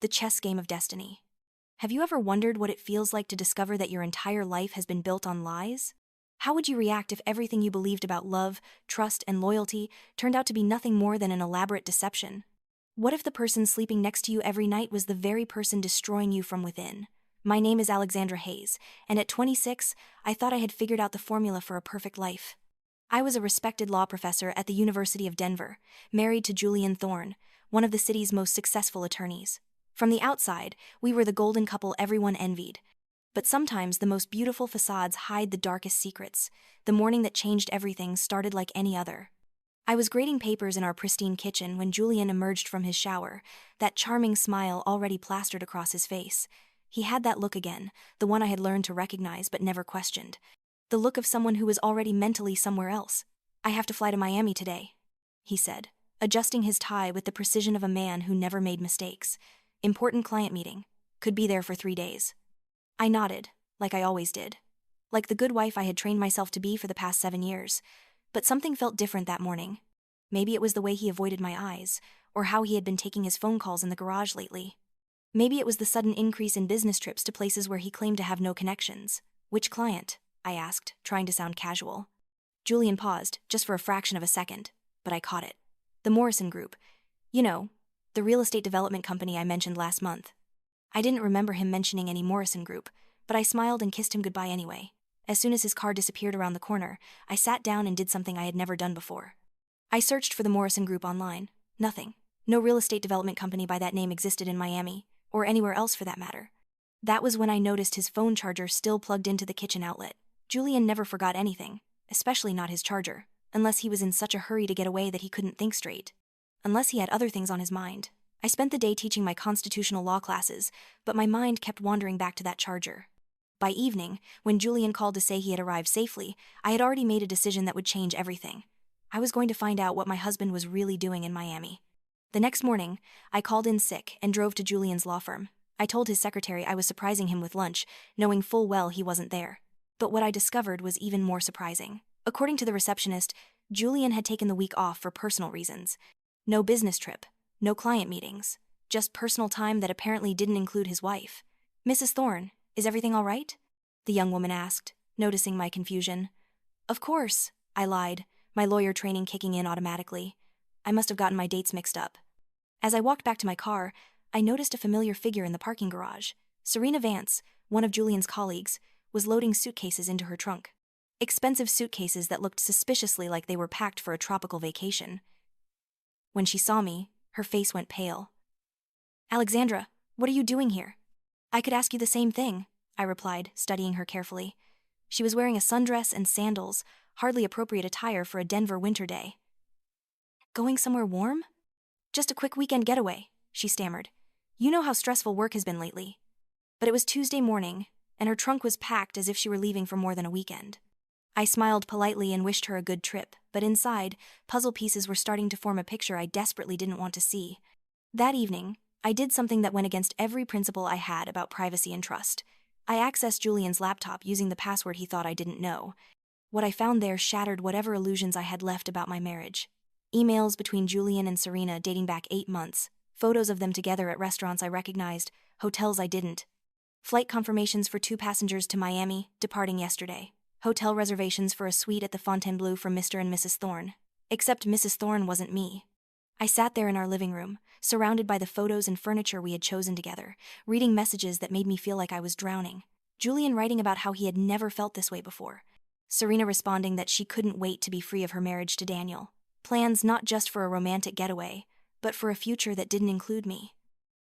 the chess game of destiny. Have you ever wondered what it feels like to discover that your entire life has been built on lies? How would you react if everything you believed about love, trust, and loyalty turned out to be nothing more than an elaborate deception? What if the person sleeping next to you every night was the very person destroying you from within? My name is Alexandra Hayes, and at 26, I thought I had figured out the formula for a perfect life. I was a respected law professor at the University of Denver, married to Julian Thorne, one of the city's most successful attorneys. From the outside, we were the golden couple everyone envied. But sometimes the most beautiful facades hide the darkest secrets. The morning that changed everything started like any other. I was grading papers in our pristine kitchen when Julian emerged from his shower, that charming smile already plastered across his face. He had that look again, the one I had learned to recognize but never questioned. The look of someone who was already mentally somewhere else. "I have to fly to Miami today," he said, adjusting his tie with the precision of a man who never made mistakes. "Important client meeting. Could be there for 3 days." I nodded, like I always did. Like the good wife I had trained myself to be for the past 7 years. But something felt different that morning. Maybe it was the way he avoided my eyes, or how he had been taking his phone calls in the garage lately. Maybe it was the sudden increase in business trips to places where he claimed to have no connections. "Which client?" I asked, trying to sound casual. Julian paused, just for a fraction of a second, but I caught it. "The Morrison Group. You know, the real estate development company I mentioned last month." I didn't remember him mentioning any Morrison Group, but I smiled and kissed him goodbye anyway. As soon as his car disappeared around the corner, I sat down and did something I had never done before. I searched for the Morrison Group online. Nothing. No real estate development company by that name existed in Miami, or anywhere else for that matter. That was when I noticed his phone charger still plugged into the kitchen outlet. Julian never forgot anything, especially not his charger, unless he was in such a hurry to get away that he couldn't think straight. Unless he had other things on his mind. I spent the day teaching my constitutional law classes, but my mind kept wandering back to that charger. By evening, when Julian called to say he had arrived safely, I had already made a decision that would change everything. I was going to find out what my husband was really doing in Miami. The next morning, I called in sick and drove to Julian's law firm. I told his secretary I was surprising him with lunch, knowing full well he wasn't there. But what I discovered was even more surprising. According to the receptionist, Julian had taken the week off for personal reasons. No business trip, no client meetings, just personal time that apparently didn't include his wife. "Mrs. Thorne, is everything all right?" the young woman asked, noticing my confusion. "Of course," I lied, my lawyer training kicking in automatically. I must have gotten my dates mixed up. As I walked back to my car, I noticed a familiar figure in the parking garage. Serena Vance, one of Julian's colleagues, was loading suitcases into her trunk. Expensive suitcases that looked suspiciously like they were packed for a tropical vacation. When she saw me, her face went pale. "Alexandra, what are you doing here?" "I could ask you the same thing," I replied, studying her carefully. She was wearing a sundress and sandals, hardly appropriate attire for a Denver winter day. "Going somewhere warm?" "Just a quick weekend getaway," she stammered. "You know how stressful work has been lately." But it was Tuesday morning, and her trunk was packed as if she were leaving for more than a weekend. I smiled politely and wished her a good trip, but inside, puzzle pieces were starting to form a picture I desperately didn't want to see. That evening, I did something that went against every principle I had about privacy and trust. I accessed Julian's laptop using the password he thought I didn't know. What I found there shattered whatever illusions I had left about my marriage. Emails between Julian and Serena dating back 8 months, photos of them together at restaurants I recognized, hotels I didn't. Flight confirmations for 2 passengers to Miami, departing yesterday. Hotel reservations for a suite at the Fontainebleau for Mr. and Mrs. Thorne. Except Mrs. Thorne wasn't me. I sat there in our living room, surrounded by the photos and furniture we had chosen together, reading messages that made me feel like I was drowning. Julian writing about how he had never felt this way before. Serena responding that she couldn't wait to be free of her marriage to Daniel. Plans not just for a romantic getaway, but for a future that didn't include me.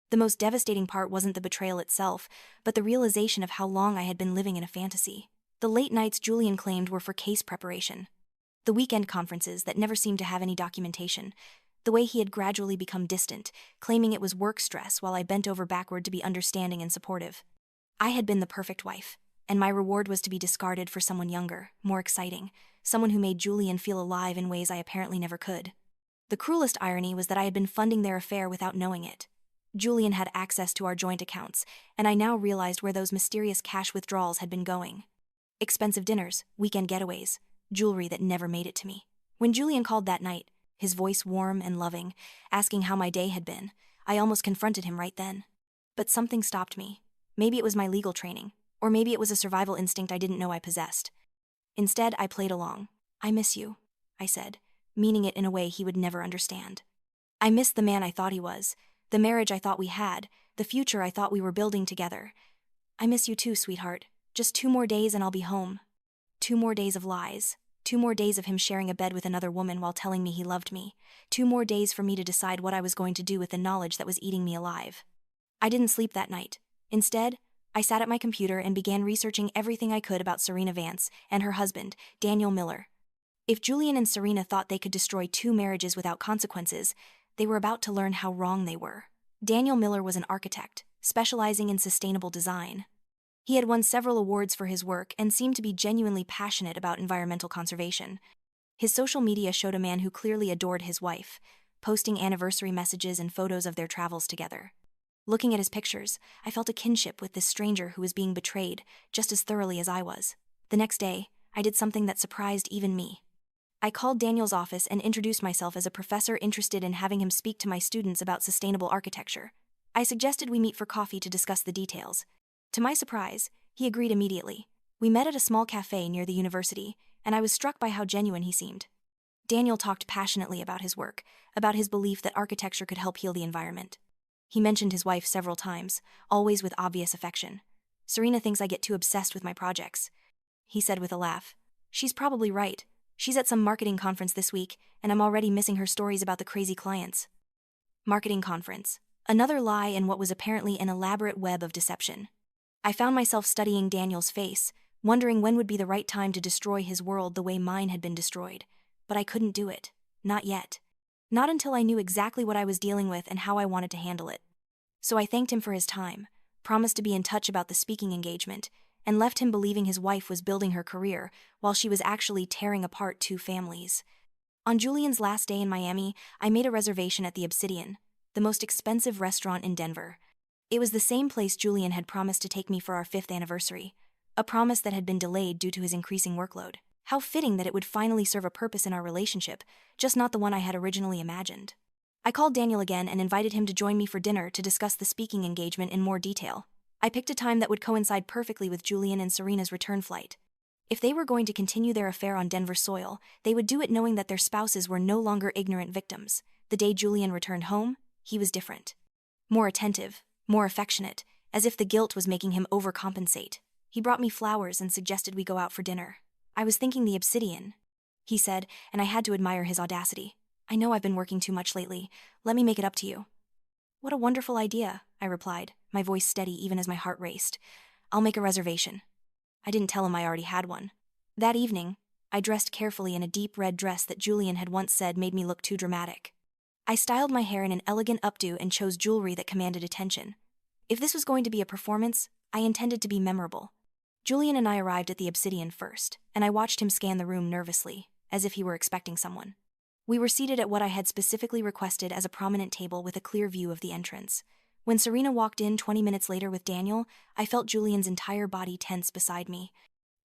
The most devastating part wasn't the betrayal itself, but the realization of how long I had been living in a fantasy. The late nights Julian claimed were for case preparation. The weekend conferences that never seemed to have any documentation. The way he had gradually become distant, claiming it was work stress while I bent over backward to be understanding and supportive. I had been the perfect wife, and my reward was to be discarded for someone younger, more exciting, someone who made Julian feel alive in ways I apparently never could. The cruelest irony was that I had been funding their affair without knowing it. Julian had access to our joint accounts, and I now realized where those mysterious cash withdrawals had been going. Expensive dinners, weekend getaways, jewelry that never made it to me. When Julian called that night, his voice warm and loving, asking how my day had been, I almost confronted him right then. But something stopped me. Maybe it was my legal training, or maybe it was a survival instinct I didn't know I possessed. Instead, I played along. "I miss you," I said, meaning it in a way he would never understand. I missed the man I thought he was, the marriage I thought we had, the future I thought we were building together. "I miss you too, sweetheart. Just 2 more days and I'll be home." 2 more days of lies. 2 more days of him sharing a bed with another woman while telling me he loved me. 2 more days for me to decide what I was going to do with the knowledge that was eating me alive. I didn't sleep that night. Instead, I sat at my computer and began researching everything I could about Serena Vance and her husband, Daniel Miller. If Julian and Serena thought they could destroy 2 marriages without consequences, they were about to learn how wrong they were. Daniel Miller was an architect, specializing in sustainable design. He had won several awards for his work and seemed to be genuinely passionate about environmental conservation. His social media showed a man who clearly adored his wife, posting anniversary messages and photos of their travels together. Looking at his pictures, I felt a kinship with this stranger who was being betrayed just as thoroughly as I was. The next day, I did something that surprised even me. I called Daniel's office and introduced myself as a professor interested in having him speak to my students about sustainable architecture. I suggested we meet for coffee to discuss the details. To my surprise, he agreed immediately. We met at a small cafe near the university, and I was struck by how genuine he seemed. Daniel talked passionately about his work, about his belief that architecture could help heal the environment. He mentioned his wife several times, always with obvious affection. "Serena thinks I get too obsessed with my projects," he said with a laugh. "She's probably right. She's at some marketing conference this week, and I'm already missing her stories about the crazy clients." Marketing conference. Another lie in what was apparently an elaborate web of deception. I found myself studying Daniel's face, wondering when would be the right time to destroy his world the way mine had been destroyed. But I couldn't do it. Not yet. Not until I knew exactly what I was dealing with and how I wanted to handle it. So I thanked him for his time, promised to be in touch about the speaking engagement, and left him believing his wife was building her career while she was actually tearing apart 2 families. On Julian's last day in Miami, I made a reservation at the Obsidian, the most expensive restaurant in Denver. It was the same place Julian had promised to take me for our 5th anniversary, a promise that had been delayed due to his increasing workload. How fitting that it would finally serve a purpose in our relationship, just not the one I had originally imagined. I called Daniel again and invited him to join me for dinner to discuss the speaking engagement in more detail. I picked a time that would coincide perfectly with Julian and Serena's return flight. If they were going to continue their affair on Denver soil, they would do it knowing that their spouses were no longer ignorant victims. The day Julian returned home, he was different. More attentive, more affectionate, as if the guilt was making him overcompensate. He brought me flowers and suggested we go out for dinner. "I was thinking the Obsidian," he said, and I had to admire his audacity. "I know I've been working too much lately. Let me make it up to you." "What a wonderful idea," I replied, my voice steady even as my heart raced. "I'll make a reservation." I didn't tell him I already had one. That evening, I dressed carefully in a deep red dress that Julian had once said made me look too dramatic. I styled my hair in an elegant updo and chose jewelry that commanded attention. If this was going to be a performance, I intended to be memorable. Julian and I arrived at the Obsidian first, and I watched him scan the room nervously, as if he were expecting someone. We were seated at what I had specifically requested as a prominent table with a clear view of the entrance. When Serena walked in 20 minutes later with Daniel, I felt Julian's entire body tense beside me.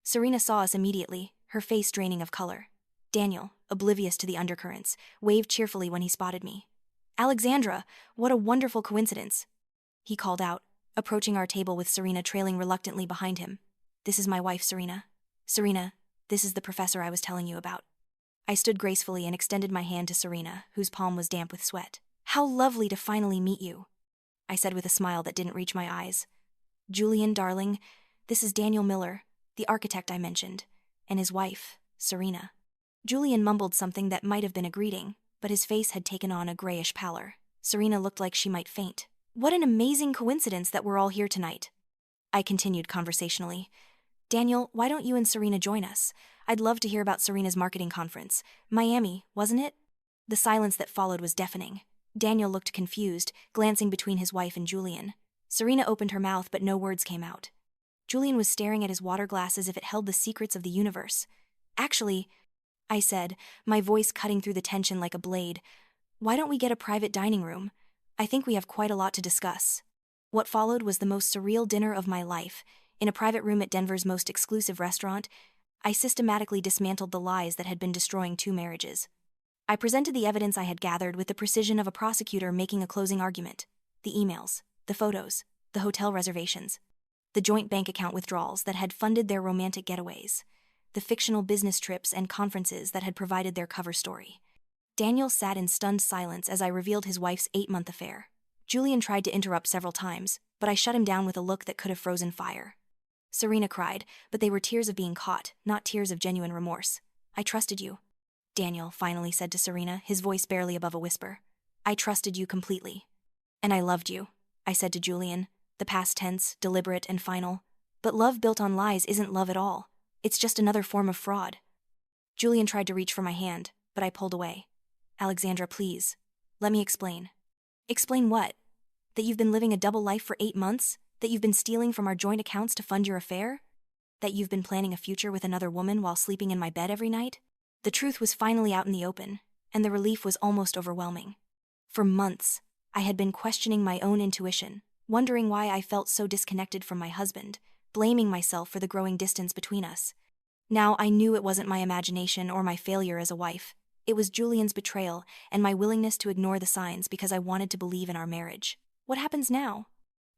Serena saw us immediately, her face draining of color. Daniel, oblivious to the undercurrents, waved cheerfully when he spotted me. "Alexandra, what a wonderful coincidence," he called out, approaching our table with Serena trailing reluctantly behind him. "This is my wife, Serena. Serena, this is the professor I was telling you about." I stood gracefully and extended my hand to Serena, whose palm was damp with sweat. "How lovely to finally meet you," I said with a smile that didn't reach my eyes. "Julian, darling, this is Daniel Miller, the architect I mentioned, and his wife, Serena." Julian mumbled something that might have been a greeting, but his face had taken on a grayish pallor. Serena looked like she might faint. "What an amazing coincidence that we're all here tonight," I continued conversationally. "Daniel, why don't you and Serena join us? I'd love to hear about Serena's marketing conference. Miami, wasn't it?" The silence that followed was deafening. Daniel looked confused, glancing between his wife and Julian. Serena opened her mouth, but no words came out. Julian was staring at his water glass as if it held the secrets of the universe. "Actually," I said, my voice cutting through the tension like a blade, "why don't we get a private dining room? I think we have quite a lot to discuss." What followed was the most surreal dinner of my life. In a private room at Denver's most exclusive restaurant, I systematically dismantled the lies that had been destroying 2 marriages. I presented the evidence I had gathered with the precision of a prosecutor making a closing argument. The emails, the photos, the hotel reservations, the joint bank account withdrawals that had funded their romantic getaways, the fictional business trips and conferences that had provided their cover story. Daniel sat in stunned silence as I revealed his wife's 8-month affair. Julian tried to interrupt several times, but I shut him down with a look that could have frozen fire. Serena cried, but they were tears of being caught, not tears of genuine remorse. I trusted you, Daniel finally said to Serena, his voice barely above a whisper. I trusted you completely. And I loved you, I said to Julian, the past tense, deliberate and final. But love built on lies isn't love at all. It's just another form of fraud. Julian tried to reach for my hand, but I pulled away. Alexandra, please. Let me explain. Explain what? That you've been living a double life for 8 months? That you've been stealing from our joint accounts to fund your affair? That you've been planning a future with another woman while sleeping in my bed every night? The truth was finally out in the open, and the relief was almost overwhelming. For months, I had been questioning my own intuition, wondering why I felt so disconnected from my husband, blaming myself for the growing distance between us. Now I knew it wasn't my imagination or my failure as a wife. It was Julian's betrayal and my willingness to ignore the signs because I wanted to believe in our marriage. What happens now?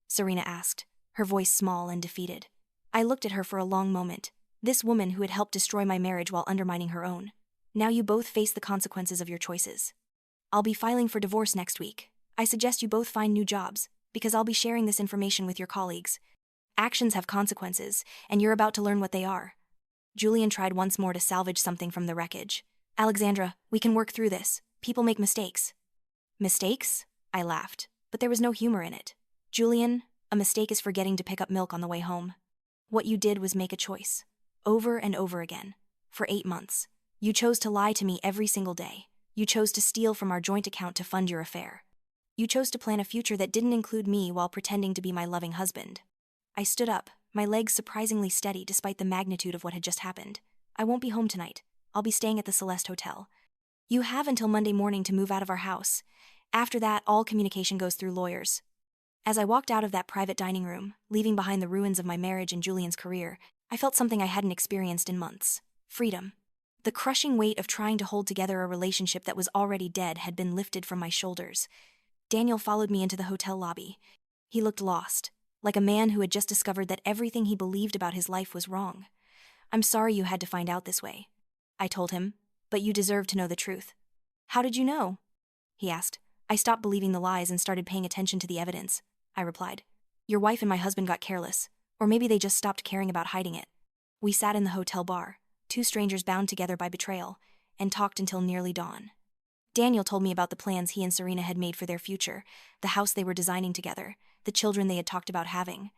Serena asked, her voice small and defeated. I looked at her for a long moment, this woman who had helped destroy my marriage while undermining her own. Now you both face the consequences of your choices. I'll be filing for divorce next week. I suggest you both find new jobs, because I'll be sharing this information with your colleagues. Actions have consequences, and you're about to learn what they are. Julian tried once more to salvage something from the wreckage. Alexandra, we can work through this. People make mistakes. Mistakes? I laughed, but there was no humor in it. Julian, a mistake is forgetting to pick up milk on the way home. What you did was make a choice. Over and over again. For 8 months. You chose to lie to me every single day. You chose to steal from our joint account to fund your affair. You chose to plan a future that didn't include me while pretending to be my loving husband. I stood up, my legs surprisingly steady despite the magnitude of what had just happened. I won't be home tonight. I'll be staying at the Celeste Hotel. You have until Monday morning to move out of our house. After that, all communication goes through lawyers. As I walked out of that private dining room, leaving behind the ruins of my marriage and Julian's career, I felt something I hadn't experienced in months. Freedom. The crushing weight of trying to hold together a relationship that was already dead had been lifted from my shoulders. Daniel followed me into the hotel lobby. He looked lost, like a man who had just discovered that everything he believed about his life was wrong. I'm sorry you had to find out this way, I told him, but you deserve to know the truth. How did you know? He asked. I stopped believing the lies and started paying attention to the evidence, I replied. Your wife and my husband got careless, or maybe they just stopped caring about hiding it. We sat in the hotel bar, two strangers bound together by betrayal, and talked until nearly dawn. Daniel told me about the plans he and Serena had made for their future, the house they were designing together, the children they had talked about having.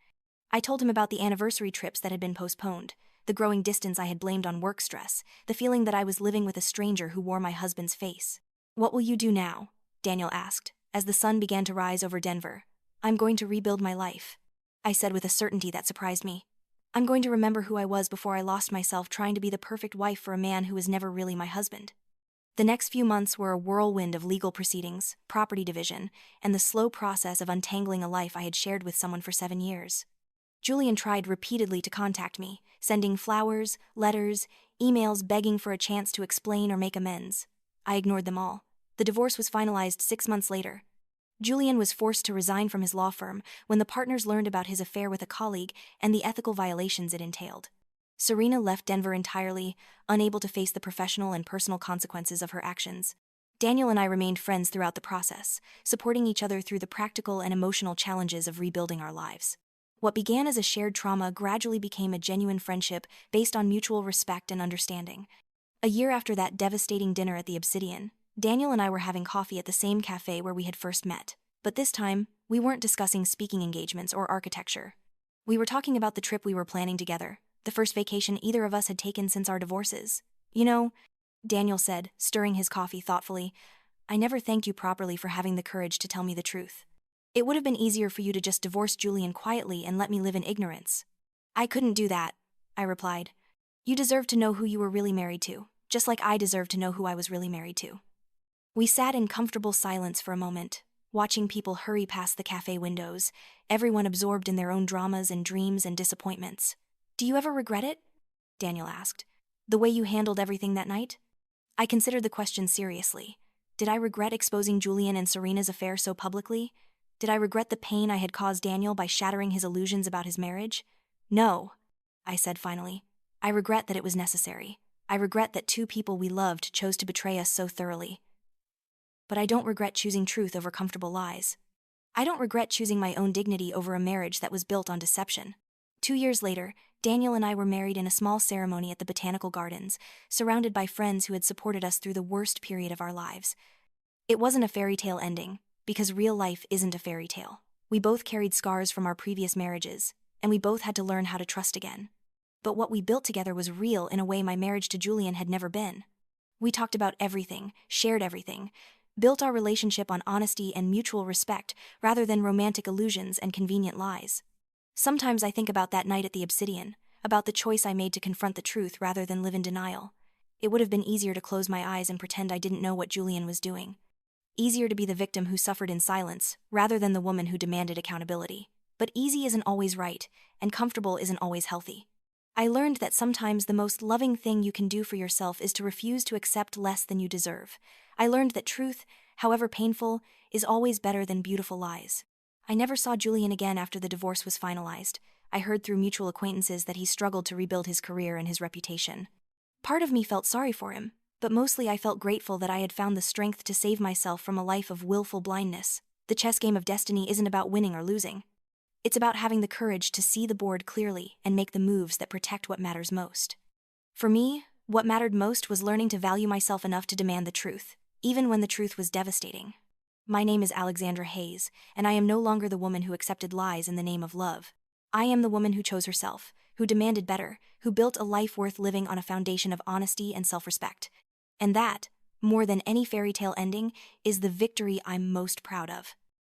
I told him about the anniversary trips that had been postponed, the growing distance I had blamed on work stress, the feeling that I was living with a stranger who wore my husband's face. What will you do now? Daniel asked, as the sun began to rise over Denver. I'm going to rebuild my life, I said with a certainty that surprised me. I'm going to remember who I was before I lost myself trying to be the perfect wife for a man who was never really my husband. The next few months were a whirlwind of legal proceedings, property division, and the slow process of untangling a life I had shared with someone for 7 years. Julian tried repeatedly to contact me, sending flowers, letters, emails begging for a chance to explain or make amends. I ignored them all. The divorce was finalized 6 months later. Julian was forced to resign from his law firm when the partners learned about his affair with a colleague and the ethical violations it entailed. Serena left Denver entirely, unable to face the professional and personal consequences of her actions. Daniel and I remained friends throughout the process, supporting each other through the practical and emotional challenges of rebuilding our lives. What began as a shared trauma gradually became a genuine friendship based on mutual respect and understanding. A year after that devastating dinner at the Obsidian, Daniel and I were having coffee at the same cafe where we had first met. But this time, we weren't discussing speaking engagements or architecture. We were talking about the trip we were planning together, the first vacation either of us had taken since our divorces. You know, Daniel said, stirring his coffee thoughtfully, I never thanked you properly for having the courage to tell me the truth. It would have been easier for you to just divorce Julian quietly and let me live in ignorance. I couldn't do that, I replied. You deserve to know who you were really married to, just like I deserve to know who I was really married to. We sat in comfortable silence for a moment, watching people hurry past the cafe windows, everyone absorbed in their own dramas and dreams and disappointments. Do you ever regret it? Daniel asked. The way you handled everything that night? I considered the question seriously. Did I regret exposing Julian and Serena's affair so publicly? Did I regret the pain I had caused Daniel by shattering his illusions about his marriage? No, I said finally. I regret that it was necessary. I regret that two people we loved chose to betray us so thoroughly. But I don't regret choosing truth over comfortable lies. I don't regret choosing my own dignity over a marriage that was built on deception. 2 years later, Daniel and I were married in a small ceremony at the Botanical Gardens, surrounded by friends who had supported us through the worst period of our lives. It wasn't a fairy tale ending, because real life isn't a fairy tale. We both carried scars from our previous marriages, and we both had to learn how to trust again. But what we built together was real in a way my marriage to Julian had never been. We talked about everything, shared everything, built our relationship on honesty and mutual respect rather than romantic illusions and convenient lies. Sometimes I think about that night at the Obsidian, about the choice I made to confront the truth rather than live in denial. It would have been easier to close my eyes and pretend I didn't know what Julian was doing. Easier to be the victim who suffered in silence rather than the woman who demanded accountability. But easy isn't always right, and comfortable isn't always healthy. I learned that sometimes the most loving thing you can do for yourself is to refuse to accept less than you deserve. I learned that truth, however painful, is always better than beautiful lies. I never saw Julian again after the divorce was finalized. I heard through mutual acquaintances that he struggled to rebuild his career and his reputation. Part of me felt sorry for him, but mostly I felt grateful that I had found the strength to save myself from a life of willful blindness. The chess game of destiny isn't about winning or losing. It's about having the courage to see the board clearly and make the moves that protect what matters most. For me, what mattered most was learning to value myself enough to demand the truth, even when the truth was devastating. My name is Alexandra Hayes, and I am no longer the woman who accepted lies in the name of love. I am the woman who chose herself, who demanded better, who built a life worth living on a foundation of honesty and self-respect. And that, more than any fairy tale ending, is the victory I'm most proud of.